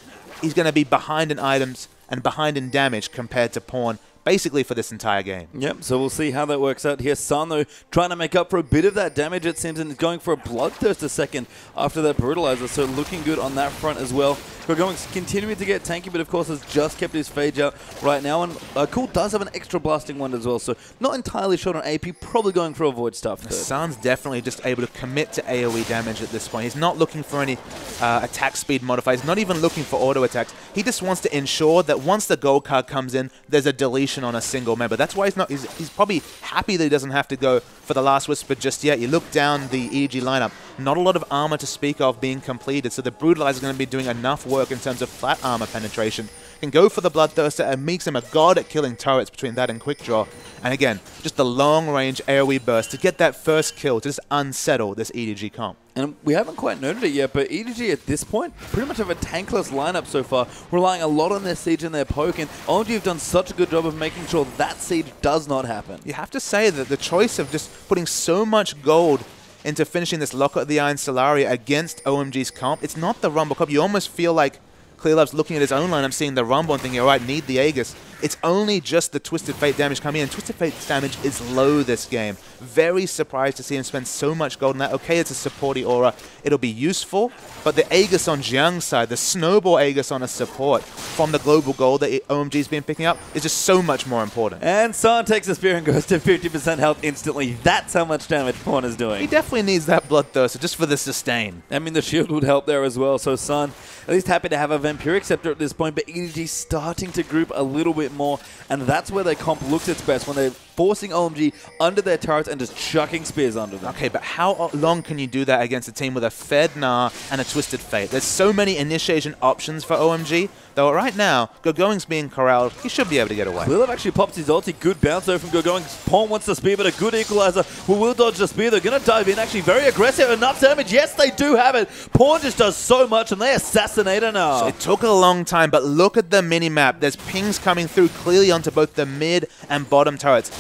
he's going to be behind in items and behind in damage compared to Pawn, basically for this entire game. Yep, so we'll see how that works out here. Sun, though, trying to make up for a bit of that damage, it seems, and going for a Bloodthirster second after that Brutalizer, so looking good on that front as well. Gogoing's continuing to get tanky, but of course has just kept his Phage out right now, and Cool does have an extra blasting one as well, so not entirely short on AP, probably going for a Void Staff. Sun's definitely just able to commit to AoE damage at this point. He's not looking for any attack speed modifiers, not even looking for auto attacks. He just wants to ensure that once the gold card comes in, there's a deletion on a single member. That's why he's probably happy that he doesn't have to go for the last Whisper just yet. You look down the EDG lineup, not a lot of armor to speak of being completed, so the Brutalizer is going to be doing enough work in terms of flat armor penetration. Can go for the Bloodthirster and makes him a god at killing turrets between that and Quick Draw. And again, just the long-range AoE burst to get that first kill to just unsettle this EDG comp. And we haven't quite noted it yet, but EDG at this point pretty much have a tankless lineup so far, relying a lot on their siege and their poke, and OMG have done such a good job of making sure that siege does not happen. You have to say that the choice of just putting so much gold into finishing this Locket of the Iron Solaria against OMG's comp, it's not the Rumble comp. You almost feel like Clearlove's looking at his own lineup, seeing the Rumble and thinking, all right, need the Aegis. It's only just the Twisted Fate damage coming in. Twisted Fate's damage is low this game. Very surprised to see him spend so much gold on that. Okay, it's a supporty aura. It'll be useful, but the Aegis on Xiyang's side, the Snowball Aegis on a support from the global gold that OMG's been picking up is just so much more important. And Sun takes a spear and goes to 50% health instantly. That's how much damage Pawn is doing. He definitely needs that Bloodthirster just for the sustain. I mean, the shield would help there as well. So Sun, at least happy to have a Vampiric Scepter at this point, but EDG starting to group a little bit more, and that's where their comp looks its best, when they're forcing OMG under their turrets and just chucking spears under them. Okay, but how long can you do that against a team with a Fed Gnar and a Twisted Fate? There's so many initiation options for OMG, though right now, Gogoing's being corralled. He should be able to get away. Clearlove actually pops his ulti. Good bounce though from Gogoing. Pawn wants the spear, but a good equalizer. Will dodge the spear. They're going to dive in. Actually very aggressive. Enough damage. Yes, they do have it. Pawn just does so much, and they assassinate her now. So it took a long time, but look at the mini-map. There's pings coming through clearly onto both the mid and bottom turrets.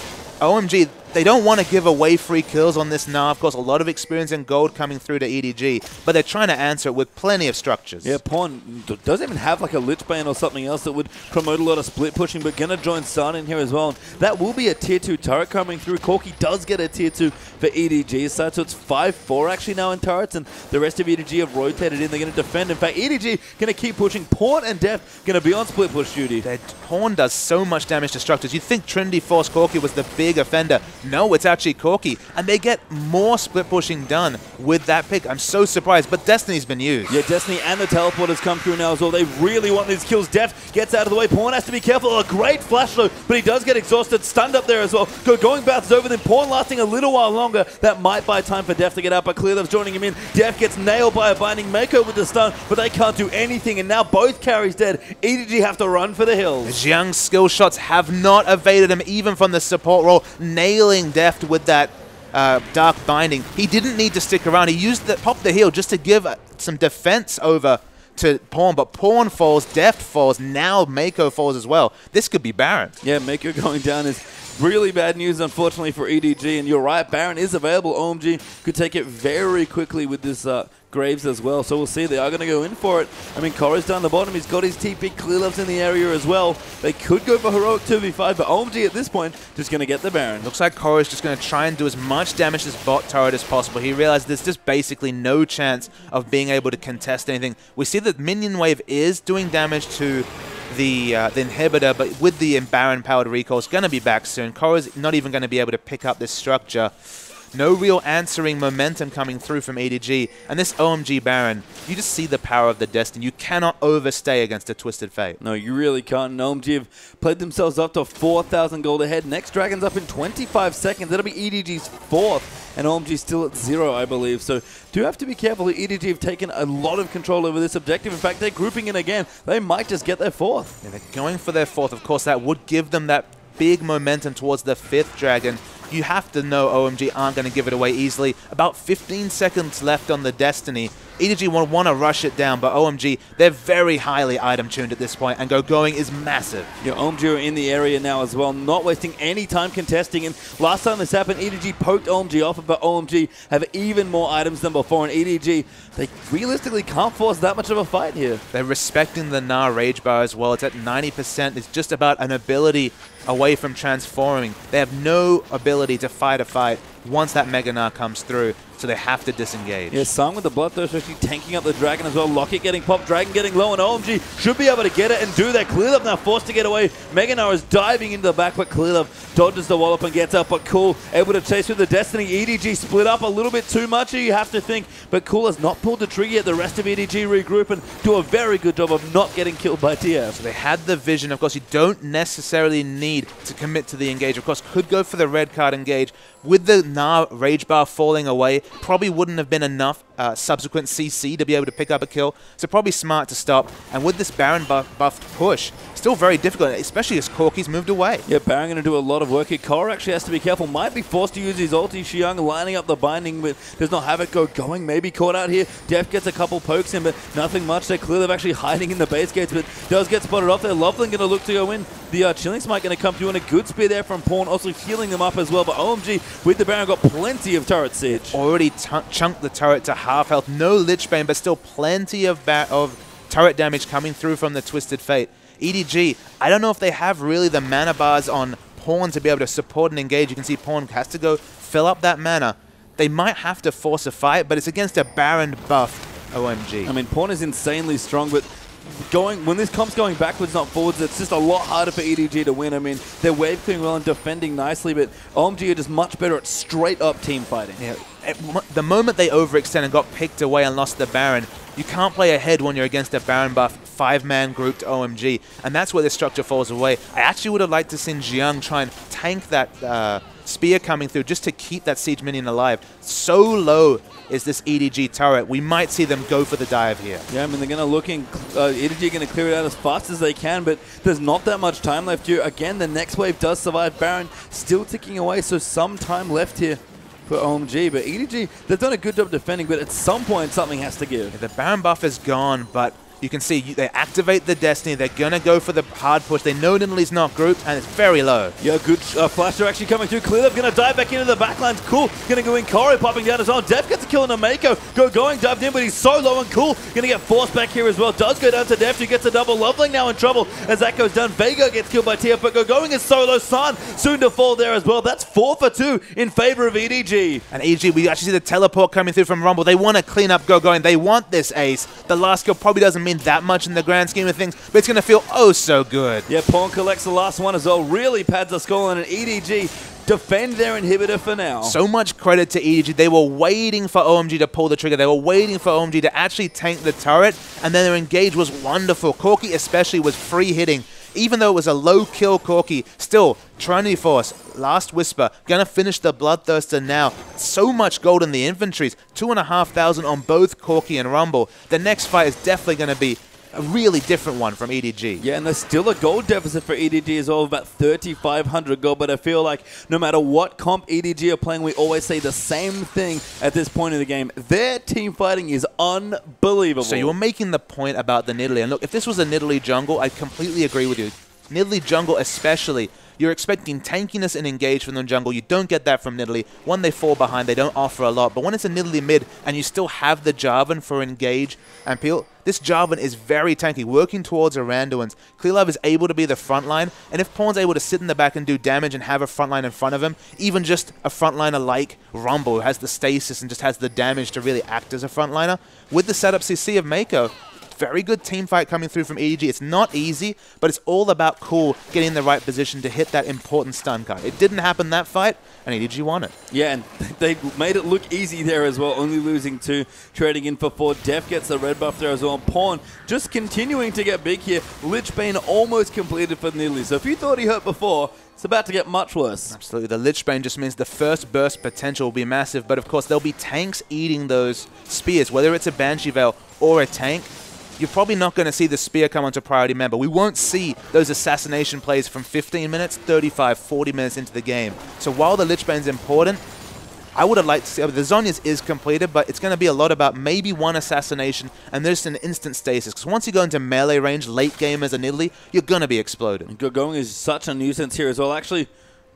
OMG, they don't want to give away free kills on this Gnar. Of course, a lot of experience and gold coming through to EDG, but they're trying to answer it with plenty of structures. Yeah, Pawn doesn't even have like a Lich Bane or something else that would promote a lot of split pushing, but gonna join Sun in here as well. That will be a tier 2 turret coming through. Corki does get a tier 2 for EDG's side, so it's 5-4 actually now in turrets, and the rest of EDG have rotated in. They're going to defend. In fact, EDG going to keep pushing. Pawn and Deft going to be on split push duty. Pawn does so much damage to structures. You'd think Trinity Force Corki was the big offender. No, it's actually Corki, and they get more split pushing done with that pick. I'm so surprised, but Destiny's been used. Yeah, Destiny and the teleporters come through now as well. They really want these kills. Deft gets out of the way. Pawn has to be careful. A great flash though, but he does get exhausted, stunned up there as well. Going bounces over, then Pawn lasting a little while longer. That might buy time for Deft to get out, but Clearlove's joining him in. Deft gets nailed by a binding. Meiko with the stun, but they can't do anything, and now both carries dead. EDG have to run for the hills. Xiyang's skill shots have not evaded him, even from the support role, nailing Deft with that dark binding. He didn't need to stick around. He used the popped the heal just to give some defense over to Pawn, but Pawn falls, Deft falls, now Meiko falls as well. This could be Baron. Yeah, Meiko going down is really bad news, unfortunately, for EDG, and you're right, Baron is available. OMG could take it very quickly with this Graves as well, so we'll see. They are going to go in for it. I mean, Korra's down the bottom. He's got his TP. Clearlove's in the area as well. They could go for heroic 2v5, but OMG at this point just going to get the Baron. Looks like Korra's just going to try and do as much damage to this bot turret as possible. He realized there's just basically no chance of being able to contest anything. We see that minion wave is doing damage to the inhibitor, but with the Baron-powered recall, it's going to be back soon. Korra's not even going to be able to pick up this structure. No real answering momentum coming through from EDG. And this OMG Baron, you just see the power of the Destiny. You cannot overstay against a Twisted Fate. No, you really can't. And OMG have played themselves up to 4,000 gold ahead. Next Dragon's up in 25 seconds. That'll be EDG's 4th. And OMG still at 0, I believe. So do have to be careful. EDG have taken a lot of control over this objective. In fact, they're grouping in again. They might just get their 4th. Yeah, they're going for their 4th. Of course, that would give them that big momentum towards the 5th Dragon. You have to know OMG aren't going to give it away easily. About 15 seconds left on the Destiny. EDG want to rush it down, but OMG, they're very highly item-tuned at this point, and Gogoing is massive. Yeah, OMG are in the area now as well, not wasting any time contesting. And last time this happened, EDG poked OMG off, but OMG have even more items than before, and EDG, they realistically can't force that much of a fight here. They're respecting the Gnar Rage Bar as well. It's at 90%. It's just about an ability away from transforming. They have no ability to fight a fight once that Mega Gnar comes through, so they have to disengage. Yeah, Sang with the Bloodthirst actually tanking up the Dragon as well. Locket getting popped, Dragon getting low, and OMG should be able to get it and do that. Clearlove now forced to get away. Mega Gnar is diving into the back, but Clearlove dodges the wallop and gets up, but Cool able to chase with the Destiny. EDG split up a little bit too much, you have to think, but Cool has not pulled the trigger yet. The rest of EDG regroup and do a very good job of not getting killed by TF. So they had the vision. Of course, you don't necessarily need to commit to the engage. Of course, could go for the red card engage. With the Gnar Rage Bar falling away, probably wouldn't have been enough subsequent CC to be able to pick up a kill. So probably smart to stop. And with this Baron buffed push, still very difficult, especially as Corki's moved away. Yeah, Baron going to do a lot of work here. Korra actually has to be careful. Might be forced to use his ulti. Xiyang lining up the binding, but does not have it going. Maybe caught out here. Deft gets a couple pokes in, but nothing much. They're clearly actually hiding in the base gates, but does get spotted off there. LoveLing going to look to go in. The Chilling Smite going to come through, and a good spear there from Pawn, also healing them up as well. But OMG with the Baron got plenty of turret siege. Already chunked the turret to half health. No Lich Bane, but still plenty of turret damage coming through from the Twisted Fate. EDG, I don't know if they have really the mana bars on Pawn to be able to support and engage. You can see Pawn has to go fill up that mana. They might have to force a fight, but it's against a Baron buffed OMG. I mean, Pawn is insanely strong, but when this comp's going backwards, not forwards, it's just a lot harder for EDG to win. I mean, they're wave clearing well and defending nicely, but OMG are just much better at straight-up team fighting. Yeah. The moment they overextend and got picked away and lost the Baron, you can't play ahead when you're against a Baron buff 5-man grouped OMG, and that's where the structure falls away. I actually would have liked to see Xiyang try and tank that spear coming through just to keep that siege minion alive. So low is this EDG turret. We might see them go for the dive here. Yeah, I mean, they're going to look in. EDG are going to clear it out as fast as they can, but there's not that much time left here. Again, the next wave does survive. Baron still ticking away, so some time left here for OMG, but EDG, they've done a good job defending, but at some point something has to give. Yeah, the Baron buff is gone, but You can see they activate the Destiny. They're going to go for the hard push. They know Nidalee's not grouped, and it's very low. Yeah, good flasher actually coming through. Clearlove going to dive back into the backlines. Cool. Going to go in. Corki popping down as well. Deft gets a kill on the Meiko. Gogoing dived in, but he's so low and Cool. Going to get forced back here as well. Does go down to Deft, who gets a double. LoveLing now in trouble as that goes down. Veigar gets killed by TF, but Gogoing is solo. San soon to fall there as well. That's 4 for 2 in favor of EDG. And EDG, we actually see the teleport coming through from Rumble. They want to clean up Gogoing. They want this ace. The last kill probably doesn't mean that much in the grand scheme of things, but it's going to feel oh so good. Yeah, Pawn collects the last one as well. Really pads the skull, and an EDG defend their inhibitor for now. So much credit to EDG. They were waiting for OMG to pull the trigger. They were waiting for OMG to actually tank the turret, and then their engage was wonderful. Corki especially was free hitting. Even though it was a low kill Corki, still, Trinity Force, Last Whisper, gonna finish the Bloodthirster now. So much gold in the infantries, 2,500 on both Corki and Rumble. The next fight is definitely gonna be a really different one from EDG. Yeah, and there's still a gold deficit for EDG as well, about 3,500 gold, but I feel like no matter what comp EDG are playing, we always say the same thing at this point in the game. Their team fighting is unbelievable. So you were making the point about the Nidalee, and look, if this was a Nidalee jungle, I completely agree with you. Nidalee jungle especially, you're expecting tankiness and engage from the jungle. You don't get that from Nidalee. One, they fall behind, they don't offer a lot, but when it's a Nidalee mid and you still have the Jarvan for engage and peel, this Jarvan is very tanky, working towards Aranduans. Clearlove is able to be the front line, and if Pawn's able to sit in the back and do damage and have a front line in front of him, even just a frontliner like Rumble, who has the stasis and just has the damage to really act as a frontliner, with the setup CC of Meiko, very good team fight coming through from EDG. It's not easy, but it's all about Cool getting in the right position to hit that important stun card. It didn't happen that fight, and EDG won it. Yeah, and they made it look easy there as well, only losing 2, trading in for 4. Deft gets the red buff there as well. Pawn just continuing to get big here. Lich Bane almost completed for Nidalee. So if you thought he hurt before, it's about to get much worse. Absolutely. The Lich Bane just means the first burst potential will be massive, but of course there'll be tanks eating those spears, whether it's a Banshee Veil or a tank. You're probably not going to see the spear come onto priority member. We won't see those assassination plays from 15 minutes, 35, 40 minutes into the game. So while the Lich Bane's important, I would have liked to see, the Zhonya's is completed, but it's going to be a lot about maybe one assassination and there's an instant stasis. Because once you go into melee range, late game as a Nidalee, you're going to be exploded. And Gogoing is such a nuisance here as well. Actually,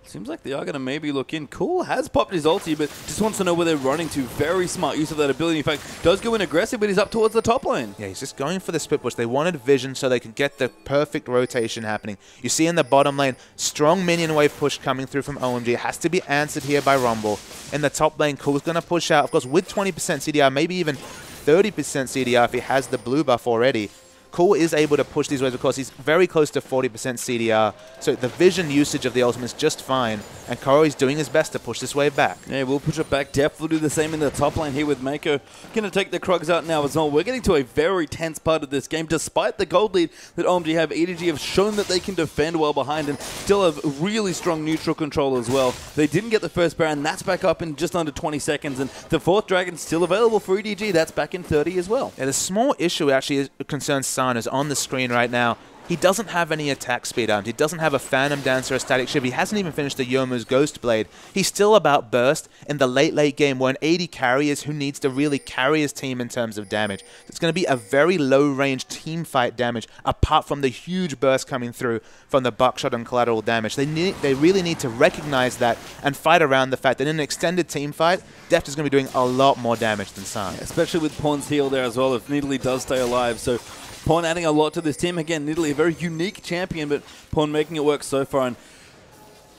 seems like they are going to maybe look in. Cool has popped his ulti, but just wants to know where they're running to. Very smart use of that ability. In fact, does go in aggressive, but he's up towards the top lane. Yeah, he's just going for the split push. They wanted vision so they could get the perfect rotation happening. You see in the bottom lane, strong minion wave push coming through from OMG. It has to be answered here by Rumble. In the top lane, Cool's going to push out, of course, with 20% CDR, maybe even 30% CDR if he has the blue buff already. Cool is able to push these waves because he's very close to 40% CDR. So the vision usage of the ultimate is just fine. And Corki's doing his best to push this wave back. Yeah, we'll push it back. Deft will do the same in the top lane here with Meiko. Going to take the Krugs out now as well. We're getting to a very tense part of this game. Despite the gold lead that OMG have, EDG have shown that they can defend well behind and still have really strong neutral control as well. They didn't get the first Baron. That's back up in just under 20 seconds. And the 4th Dragon's still available for EDG. That's back in 30 as well. Yeah, the small issue actually concerns San is on the screen right now. He doesn't have any attack speed arms. He doesn't have a Phantom Dancer or Static Shiv. He hasn't even finished the Youmuu's Ghost Blade. He's still about burst in the late game where an AD carry is who needs to really carry his team in terms of damage. It's going to be a very low-range team fight damage apart from the huge burst coming through from the buckshot and collateral damage. They really need to recognize that and fight around the fact that in an extended team fight, Deft is going to be doing a lot more damage than San. Yeah, especially with Pawn's heal there as well if Nidalee does stay alive. So Pawn adding a lot to this team. Again, Nidalee, a very unique champion, but Pawn making it work so far. And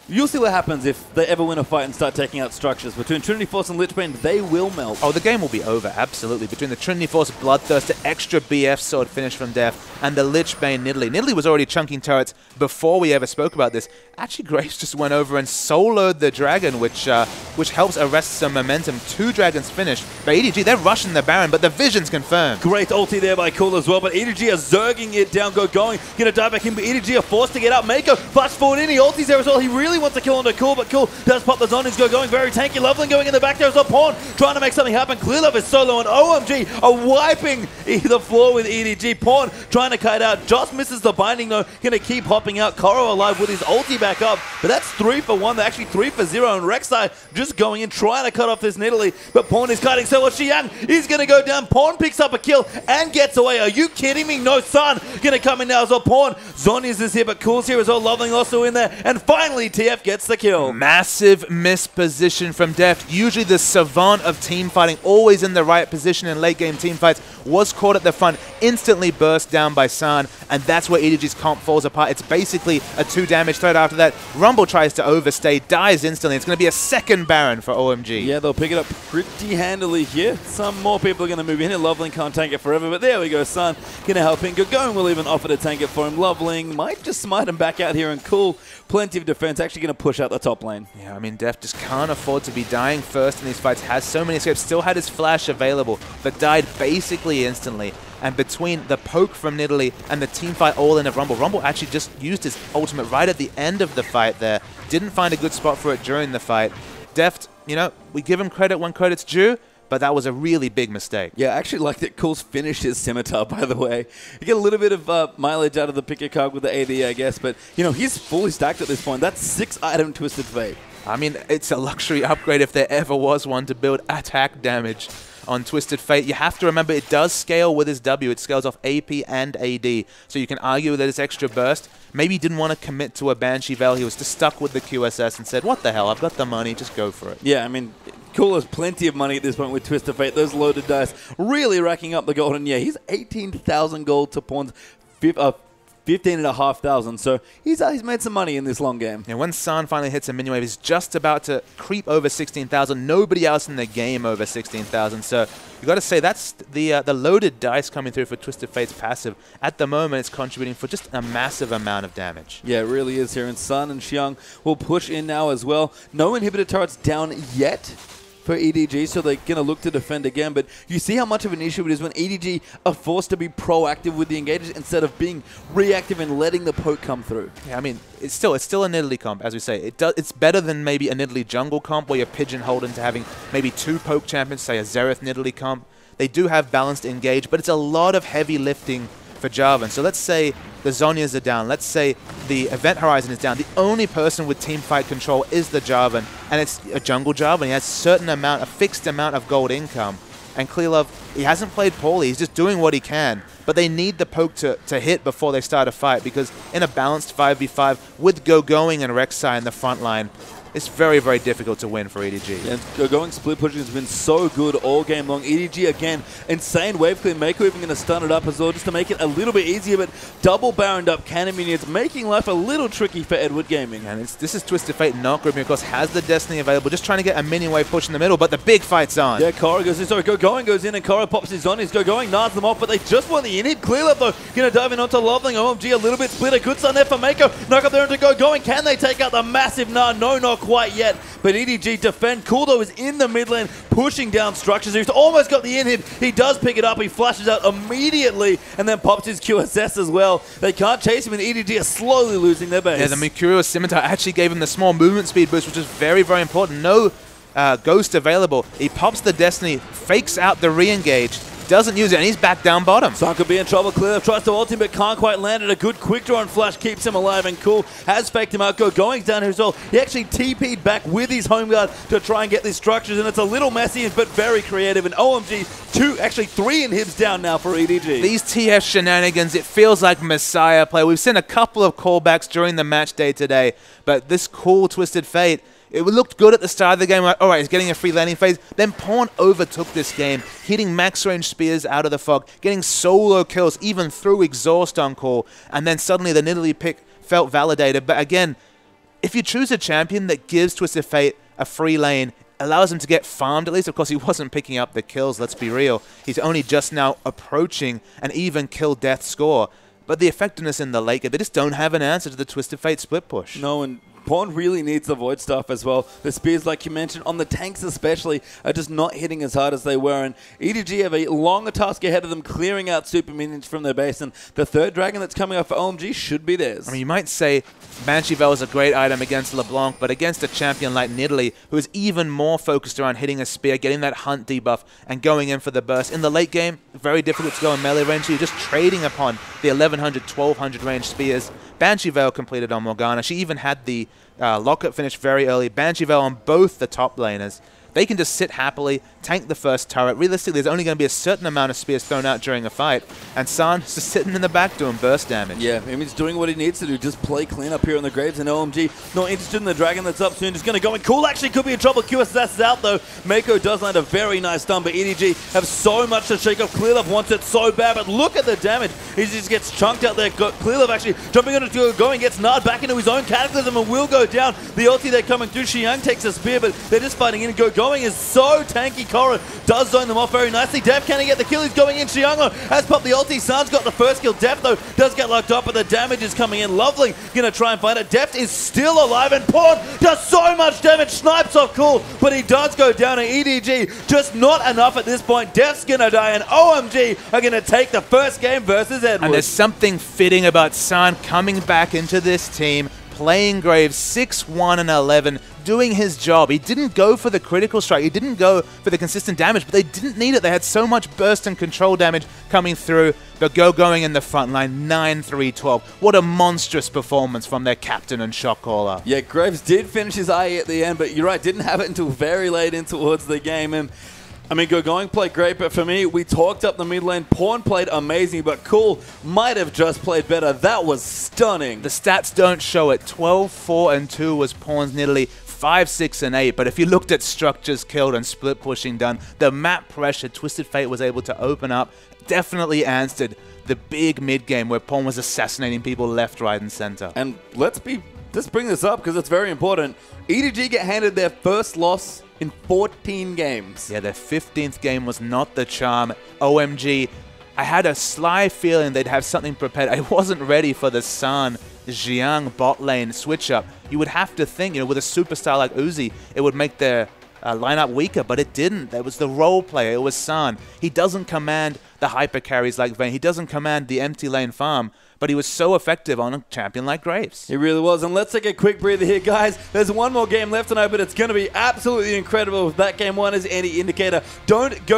you'll see what happens if they ever win a fight and start taking out structures. Between Trinity Force and Lich Bane, they will melt. Oh, the game will be over, absolutely. Between the Trinity Force Bloodthirster, extra BF sword finish from Deft, and the Lich Bane Nidalee. Nidalee was already chunking turrets before we ever spoke about this. Actually, Graves just went over and soloed the dragon, which helps arrest some momentum. 2 dragons finished. But EDG, they're rushing the Baron, but the vision's confirmed. Great ulti there by Cool as well, but EDG are zerging it down, Gogoing. Gonna dive back in, but EDG are forced to get up. Meiko flash forward in, he ultis there as well. He really really wants to kill onto Cool, but Cool does pop the zone. He's going very tanky. LoveLing going in the back there as a pawn, trying to make something happen. Clearlove is solo, and OMG are wiping the floor with EDG. Pawn trying to kite out, just misses the binding though. Gonna keep hopping out. Koro alive with his ulti back up, but that's 3 for 1. They're actually 3 for 0, and Rek'Sai just going in, trying to cut off this Nidalee, but Pawn is kiting. So Xiyang is gonna go down. Pawn picks up a kill and gets away. Are you kidding me? No, Sun gonna come in now as well. Pawn, Zhonya's is here, but Cool's here as well. LoveLing also in there, and finally TF gets the kill. Massive misposition from Deft. Usually the savant of team fighting, always in the right position in late game team fights, was caught at the front, instantly burst down by San, and that's where EDG's comp falls apart. It's basically a 2 damage threat after that. Rumble tries to overstay, dies instantly. It's going to be a second Baron for OMG. Yeah, they'll pick it up pretty handily here. Some more people are going to move in here. LoveLing can't tank it forever, but there we go. San going to help him. Gogoing will even offer to tank it for him. LoveLing might just smite him back out here, and Cool, plenty of defense, actually going to push out the top lane. Yeah, I mean, Deft just can't afford to be dying first in these fights. Has so many escapes, still had his flash available, but died basically instantly. And between the poke from Nidalee and the team fight all in of Rumble, Rumble actually just used his ultimate right at the end of the fight there. Didn't find a good spot for it during the fight. Deft, you know, we give him credit when credit's due, but that was a really big mistake. Yeah, I actually like that Cool's finished his Scimitar, by the way. You get a little bit of mileage out of the picker card with the AD, I guess, but, you know, he's fully stacked at this point. That's 6-item Twisted Fate. I mean, it's a luxury upgrade if there ever was one to build attack damage on Twisted Fate. You have to remember it does scale with his W. It scales off AP and AD. So you can argue that it's extra burst. Maybe he didn't want to commit to a Banshee Veil. He was just stuck with the QSS and said, what the hell, I've got the money, just go for it. Yeah, I mean, Cool has plenty of money at this point with Twisted Fate. Those loaded dice really racking up the gold. And yeah, he's 18,000 gold to Pawn's 15,500, so he's made some money in this long game. And when San finally hits a minion wave, he's just about to creep over 16,000. Nobody else in the game over 16,000. So you got to say that's the loaded dice coming through for Twisted Fate's passive. At the moment, it's contributing for just a massive amount of damage. Yeah, it really is here. And San and Xiyang will push in now as well. No inhibitor turrets down yet for EDG, so they're going to look to defend again. But you see how much of an issue it is when EDG are forced to be proactive with the engages instead of being reactive and letting the poke come through. Yeah, I mean, it's still a Nidalee comp, as we say. It's better than maybe a Nidalee jungle comp where you're pigeonholed into having maybe 2 poke champions, say a Xerath Nidalee comp. They do have balanced engage, but it's a lot of heavy lifting for Jarvan. So let's say the Zhonyas are down. Let's say the Event Horizon is down. The only person with team fight control is the Jarvan, and it's a jungle Jarvan. He has a fixed amount of gold income. And Clearlove, he hasn't played poorly. He's just doing what he can. But they need the poke to hit before they start a fight, because in a balanced 5v5 with Gogoing and Rek'Sai in the front line, it's very, very difficult to win for EDG. And Gogoing split pushing has been so good all game long. EDG, again, insane wave clear. Meiko even going to stun it up as well, just to make it a little bit easier, but double baroned up cannon minions, making life a little tricky for Edward Gaming. And this is Twisted Fate not grouping, of course, has the Destiny available, just trying to get a minion wave push in the middle, but the big fight's on. Yeah, Koro goes in. Sorry, Gogoing goes in, and Koro pops his on. He's Gogoing, knars them off, but they just want the inhib. Clearlove, though, going to dive in onto LoveLing. OMG, a little bit split. A good stun there for Meiko. Knock up there into Gogoing. Can they take out the massive Gnar? No, not quite yet. But EDG defend. Cooldo is in the mid lane, pushing down structures. He's almost got the inhib. He does pick it up. He flashes out immediately and then pops his QSS as well. They can't chase him, and EDG are slowly losing their base. Yeah, the Mercurial Scimitar actually gave him the small movement speed boost, which is very, very important. No Ghost available. He pops the Destiny, fakes out the re-engage, doesn't use it, and he's back down bottom. Son could be in trouble. Clearlove tries to ult him, but can't quite land it. A good quick draw and flash keeps him alive, and Cool has faked him out. Gogoing's down here as well. He actually TP'd back with his home guard to try and get these structures, and it's a little messy, but very creative. And OMG, 3 inhibs down now for EDG. These TF shenanigans, it feels like Messiah play. We've seen a couple of callbacks during the match day today, but this Cool Twisted Fate, it looked good at the start of the game, like, all right, he's getting a free landing phase. Then Pawn overtook this game, hitting max range spears out of the fog, getting solo kills, even through exhaust on Cool. And then suddenly the Nidalee pick felt validated. But again, if you choose a champion that gives Twisted Fate a free lane, allows him to get farmed at least. Of course, he wasn't picking up the kills, let's be real. He's only just now approaching an even kill death score. But the effectiveness in the late game, they just don't have an answer to the Twisted Fate split push. No, and Pawn really needs the Void Staff as well. The spears, like you mentioned, on the tanks especially, are just not hitting as hard as they were. And EDG have a longer task ahead of them, clearing out super minions from their base. And the third dragon that's coming up for OMG should be theirs. I mean, you might say Banshee Veil is a great item against LeBlanc, but against a champion like Nidalee, who is even more focused around hitting a spear, getting that hunt debuff, and going in for the burst. In the late game, very difficult to go in melee range. You're just trading upon the 1100, 1200 range spears. Banshee Veil completed on Morgana. She even had the lockup finish very early. Banshee Veil on both the top laners. They can just sit happily, tank the first turret. Realistically, there's only going to be a certain amount of spears thrown out during a fight, and San is just sitting in the back doing burst damage. Yeah, he's doing what he needs to do. Just play clean up here on the Graves, and OMG not interested in the dragon that's up soon. Just going to go in. Cool actually could be in trouble. QSS is out though. Meiko does land a very nice stun, but EDG have so much to shake off. Clearlove wants it so bad, but look at the damage. He just gets chunked out there. Clearlove actually jumping on it, going, gets Gnar back into his own cataclysm and will go down. The ulti they're coming through. Xiyang takes a spear, but they're just fighting in. Gogoing is so tanky. Korra does zone them off very nicely. Deft, can he get the kill? He's going in. Xiyang has popped the ulti. San's got the first kill. Deft, though, does get locked up, but the damage is coming in. LoveLing going to try and find it. Deft is still alive, and Pawn does so much damage. Snipes off cool, but he does go down. And EDG just not enough at this point. Deft's going to die, and OMG are going to take the first game versus Edward. And there's something fitting about San coming back into this team, playing Graves 6-1 and 11, doing his job. He didn't go for the critical strike. He didn't go for the consistent damage, but they didn't need it. They had so much burst and control damage coming through. But Gogoing in the front line, 9-3-12. What a monstrous performance from their captain and shot caller. Yeah, Graves did finish his IE at the end, but you're right, didn't have it until very late in towards the game. And I mean, Gogoing played great, but for me, we talked up the mid lane. Pawn played amazing, but Cool might have just played better. That was stunning. The stats don't show it. 12-4-2 was Pawn's Nidalee. 5-6-8, but if you looked at structures killed and split pushing done, the map pressure Twisted Fate was able to open up definitely answered the big mid game where Pawn was assassinating people left, right, and center. And let's bring this up because it's very important. EDG get handed their first loss in 14 games. Yeah, their 15th game was not the charm. OMG, I had a sly feeling they'd have something prepared. I wasn't ready for the San Xiyang bot lane switch up. You would have to think, you know, with a superstar like Uzi, it would make their lineup weaker, but it didn't. That was the role player. It was San. He doesn't command the hyper carries like Vayne. He doesn't command the empty lane farm, but he was so effective on a champion like Graves. He really was. And let's take a quick breather here, guys. There's one more game left tonight, but it's going to be absolutely incredible. If that game one is any indicator, don't go